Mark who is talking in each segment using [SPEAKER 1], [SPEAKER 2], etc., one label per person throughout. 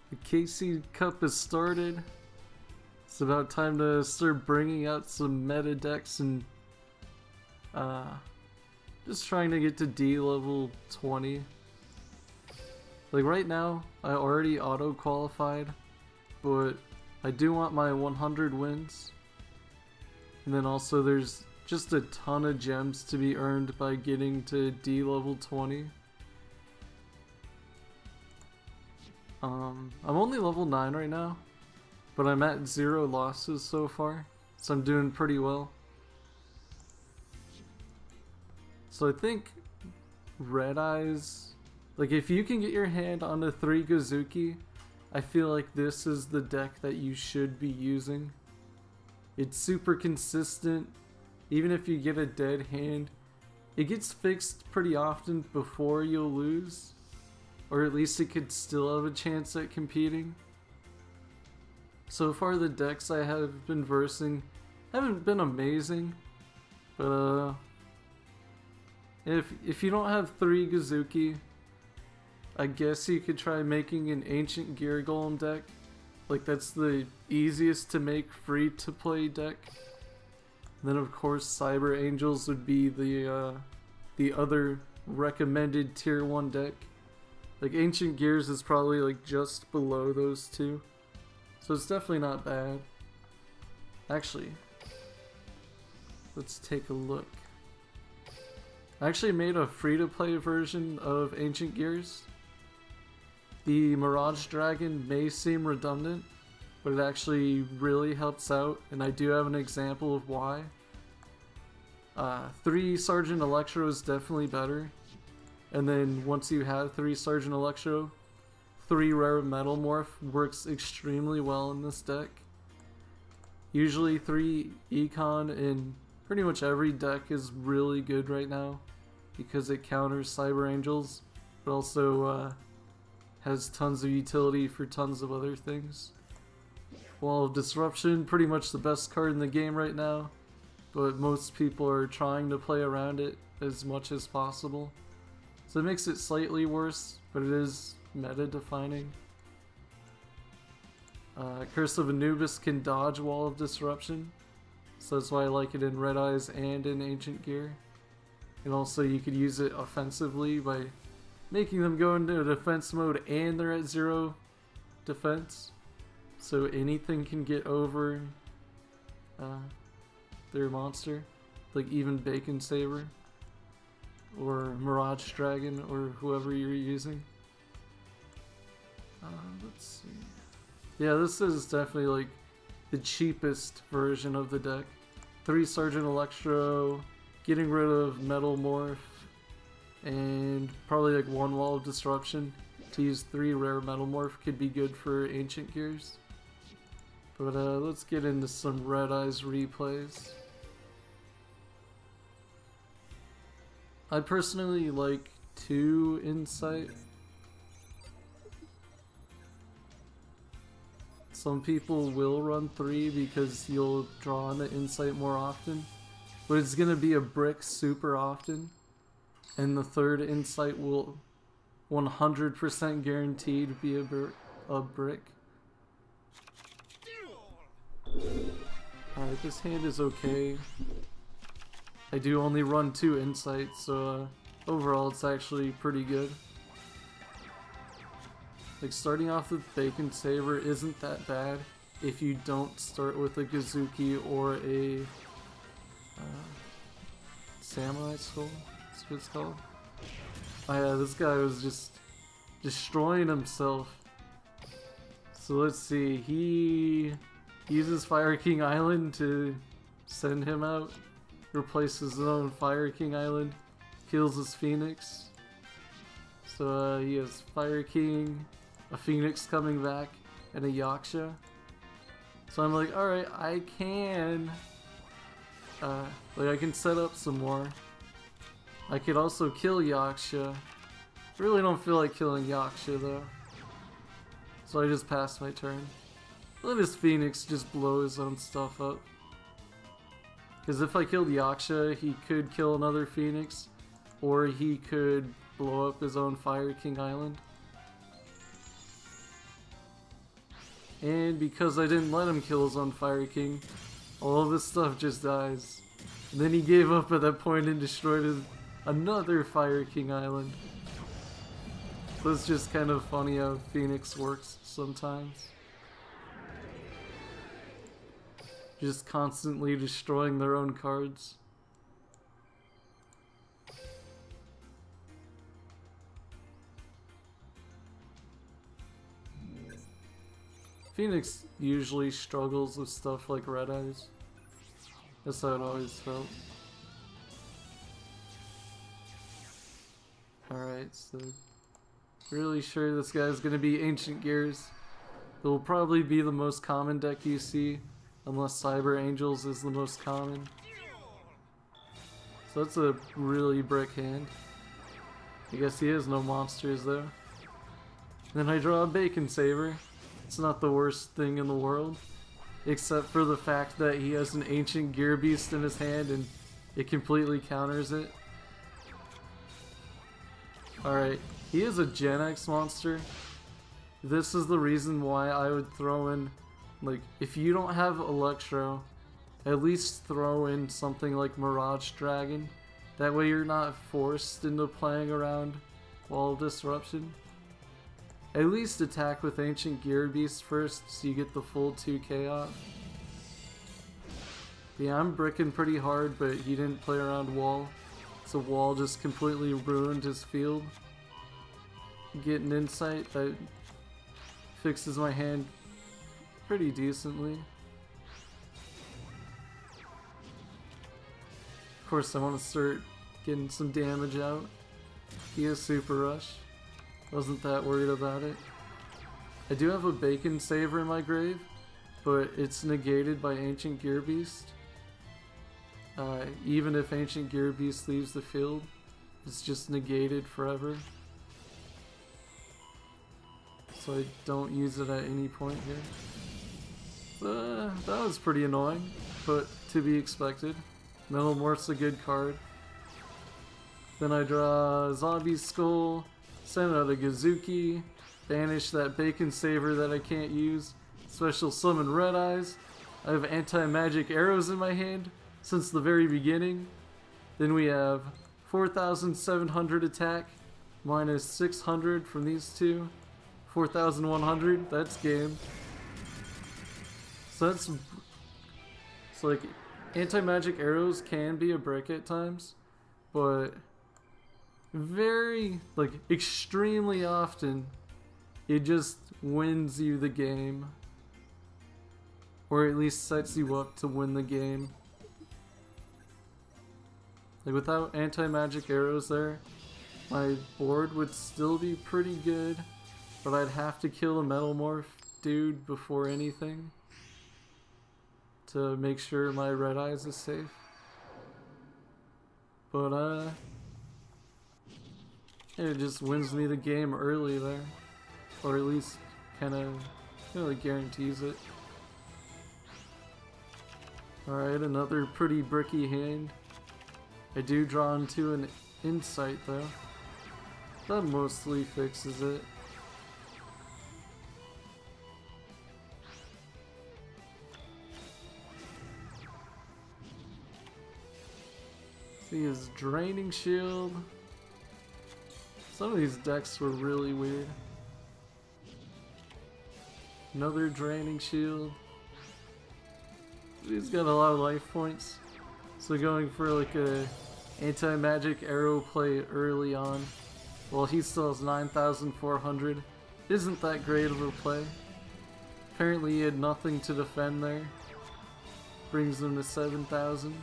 [SPEAKER 1] The KC Cup has started. It's about time to start bringing out some meta decks and just trying to get to D level 20. Like right now, I already auto-qualified, but I do want my 100 wins. And then also there's just a ton of gems to be earned by getting to D level 20. I'm only level 9 right now, but I'm at 0 losses so far, so I'm doing pretty well. So I think Red Eyes, like if you can get your hand on the 3 Gozuki, I feel like this is the deck that you should be using. It's super consistent, even if you get a dead hand, it gets fixed pretty often before you'll lose. Or at least it could still have a chance at competing. So far the decks I have been versing haven't been amazing, but if you don't have 3 Gozuki, I guess you could try making an Ancient Gear Golem deck. Like that's the easiest to make free to play deck. And then of course Cyber Angels would be the other recommended tier 1 deck. Like Ancient Gears is probably like just below those two, so it's definitely not bad. Actually, let's take a look. I actually made a free-to-play version of Ancient Gears. The Mirage Dragon may seem redundant, but it actually really helps out, and I do have an example of why. 3 Sergeant Electro is definitely better. And then once you have 3 Sergeant Electro, 3 Rare Metal Morph works extremely well in this deck. Usually 3 Econ in pretty much every deck is really good right now because it counters Cyber Angels, but also has tons of utility for tons of other things. Wall of Disruption, pretty much the best card in the game right now, but most people are trying to play around it as much as possible. So it makes it slightly worse, but it is meta defining. Curse of Anubis can dodge Wall of Disruption, so that's why I like it in Red Eyes and in Ancient Gear. And also you could use it offensively by making them go into defense mode and they're at 0 defense. So anything can get over their monster, like even Bacon Saber. Or Mirage Dragon, or whoever you're using. Let's see. Yeah, this is definitely like the cheapest version of the deck. 3 Sergeant Electro, getting rid of Metal Morph, and probably like 1 Wall of Disruption. To use 3 Rare Metal Morph could be good for Ancient Gears. But let's get into some Red Eyes replays. I personally like 2 Insight. Some people will run 3 because you'll draw on the Insight more often, but it's gonna be a brick super often, and the 3rd Insight will 100% guaranteed be a brick. Alright, this hand is okay. I do only run 2 Insights, so overall it's actually pretty good. Like starting off with Bacon Saber isn't that bad if you don't start with a Gozuki or a Samurai Skull. That's what it's called. Oh yeah, this guy was just destroying himself. So let's see, he uses Fire King Island to send him out. Replaces his own Fire King Island, kills his Phoenix. So he has Fire King, a Phoenix coming back, and a Yaksha. So I'm like, alright, I can set up some more. I could also kill Yaksha. Really don't feel like killing Yaksha though. So I just passed my turn. Let his Phoenix just blow his own stuff up. Because if I killed Yaksha, he could kill another Phoenix, or he could blow up his own Fire King Island. And because I didn't let him kill his own Fire King, all of his stuff just dies. And then he gave up at that point and destroyed another Fire King island. So it's just kind of funny how Phoenix works sometimes. Just constantly destroying their own cards. Phoenix usually struggles with stuff like Red Eyes. That's how it always felt. Alright, so really sure this guy's gonna be Ancient Gears. It'll probably be the most common deck you see, unless Cyber Angels is the most common. So that's a really brick hand. I guess he has no monsters though. Then I draw a Bacon Saver. It's not the worst thing in the world, except for the fact that he has an Ancient Gear Beast in his hand and it completely counters it. Alright, he is a Gen X monster. This is the reason why I would throw in, like, if you don't have Electro, at least throw in something like Mirage Dragon. That way you're not forced into playing around Wall of Disruption. At least attack with Ancient Gear Beast first so you get the full 2k off. Yeah, I'm bricking pretty hard, but he didn't play around Wall. So Wall just completely ruined his field. Get an Insight that fixes my hand pretty decently. Of course I want to start getting some damage out. He has Super Rush. Wasn't that worried about it. I do have a Bacon Saver in my grave, but it's negated by Ancient Gear Beast. Even if Ancient Gear Beast leaves the field, it's just negated forever. So I don't use it at any point here. That was pretty annoying, but to be expected. Metal Morph's a good card. Then I draw a Zombie Skull. Send out a Gozuki, banish that Bacon Saver that I can't use, special summon Red Eyes. I have anti-magic arrows in my hand since the very beginning. Then we have 4,700 attack, minus 600 from these two, 4,100, that's game. So that's, it's like, anti-magic arrows can be a brick at times, but very, like, extremely often, it just wins you the game. Or at least sets you up to win the game. Like, without anti-magic arrows there, my board would still be pretty good, but I'd have to kill a Metal Morph dude before anything to make sure my Red Eyes is safe. But, it just wins me the game early there. Or at least kind of really guarantees it. Alright, another pretty bricky hand. I do draw into an Insight though. That mostly fixes it. See his Draining Shield. Some of these decks were really weird. Another Draining Shield. He's got a lot of life points. So going for like a anti-magic arrow play early on, while he still has 9,400, isn't that great of a play. Apparently he had nothing to defend there. Brings him to 7,000.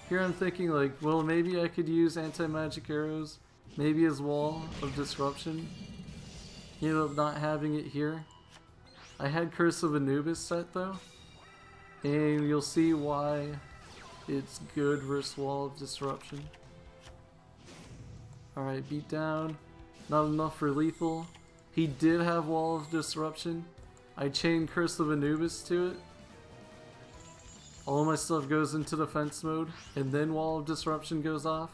[SPEAKER 1] Here I'm thinking like, well, maybe I could use anti-magic arrows. Maybe his Wall of Disruption. He ended up not having it here. I had Curse of Anubis set though, and you'll see why it's good versus Wall of Disruption. Alright, beat down. Not enough for lethal. He did have Wall of Disruption. I chained Curse of Anubis to it. All my stuff goes into defense mode, and then Wall of Disruption goes off.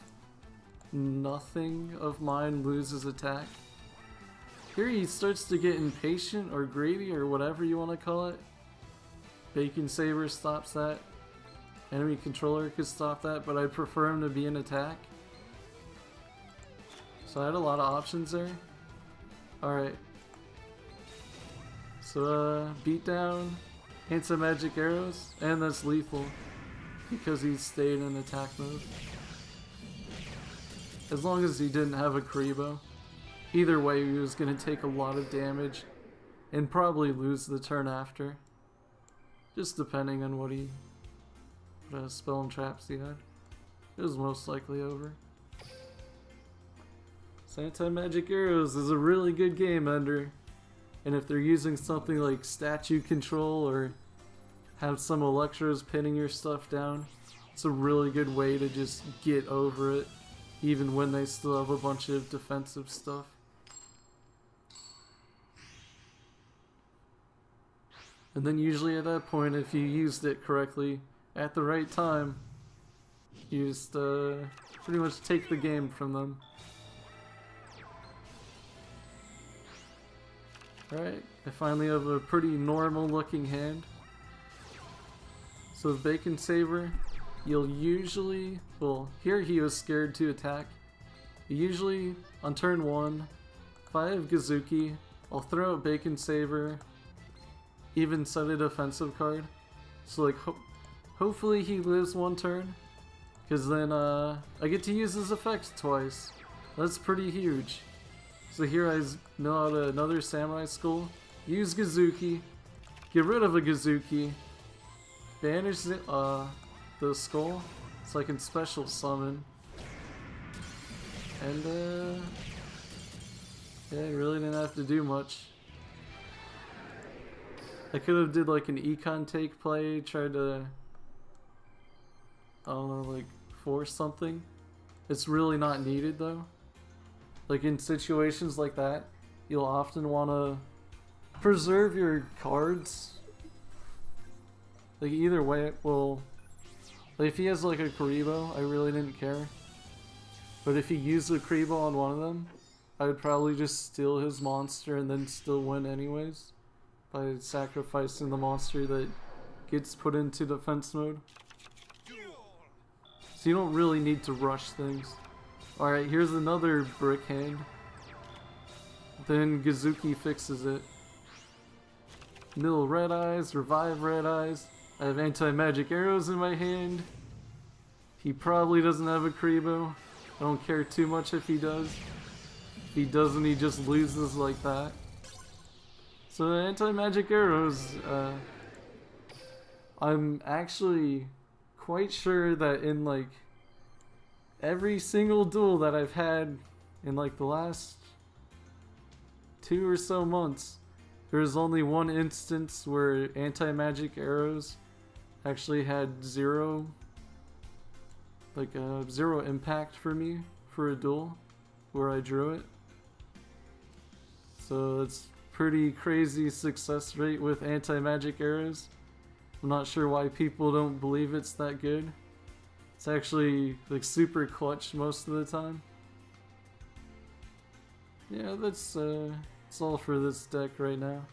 [SPEAKER 1] Nothing of mine loses attack. Here he starts to get impatient or greedy or whatever you want to call it. Bacon Saber stops that. Enemy controller could stop that, but I prefer him to be an attack. So I had a lot of options there. Alright. So beat down, anti-magic arrows, and that's lethal because he stayed in attack mode. As long as he didn't have a Karibo. Either way, he was going to take a lot of damage and probably lose the turn after. Just depending on what spell and traps he had. It was most likely over. So anti-magic arrows is a really good game ender. And if they're using something like statue control or have some Electros pinning your stuff down, it's a really good way to just get over it, even when they still have a bunch of defensive stuff. And then usually at that point, if you used it correctly at the right time, you just pretty much take the game from them. Alright, I finally have a pretty normal looking hand. So with Bacon Saber, you'll usually, well, here he was scared to attack. Usually on turn 1, if I have Gozuki, I'll throw out Bacon Saber, even set a defensive card. So like, hopefully he lives one turn, because then I get to use his effects twice. That's pretty huge. So here I mill out another Samurai Skull, use Gozuki, get rid of a Gozuki, banish the skull so I can special summon, and yeah, I really didn't have to do much. I could have did like an econ take play, tried to, I don't know, like force something. It's really not needed though. Like in situations like that, you'll often want to preserve your cards. Like either way, well, like if he has like a Karibo, I really didn't care. But if he used a Karibo on one of them, I would probably just steal his monster and then still win anyways. By sacrificing the monster that gets put into defense mode. So you don't really need to rush things. Alright, here's another brick hand. Then Gozuki fixes it. Mill Red Eyes, revive Red Eyes. I have anti-magic arrows in my hand. He probably doesn't have a Karibo. I don't care too much if he does. If he doesn't, he just loses like that. So anti-magic arrows, I'm actually quite sure that in like every single duel that I've had in like the last 2 or so months, there's only one instance where anti-magic arrows actually had zero impact for me for a duel where I drew it. So it's pretty crazy success rate with anti-magic arrows. I'm not sure why people don't believe it's that good. It's actually like super clutch most of the time. Yeah, that's all for this deck right now.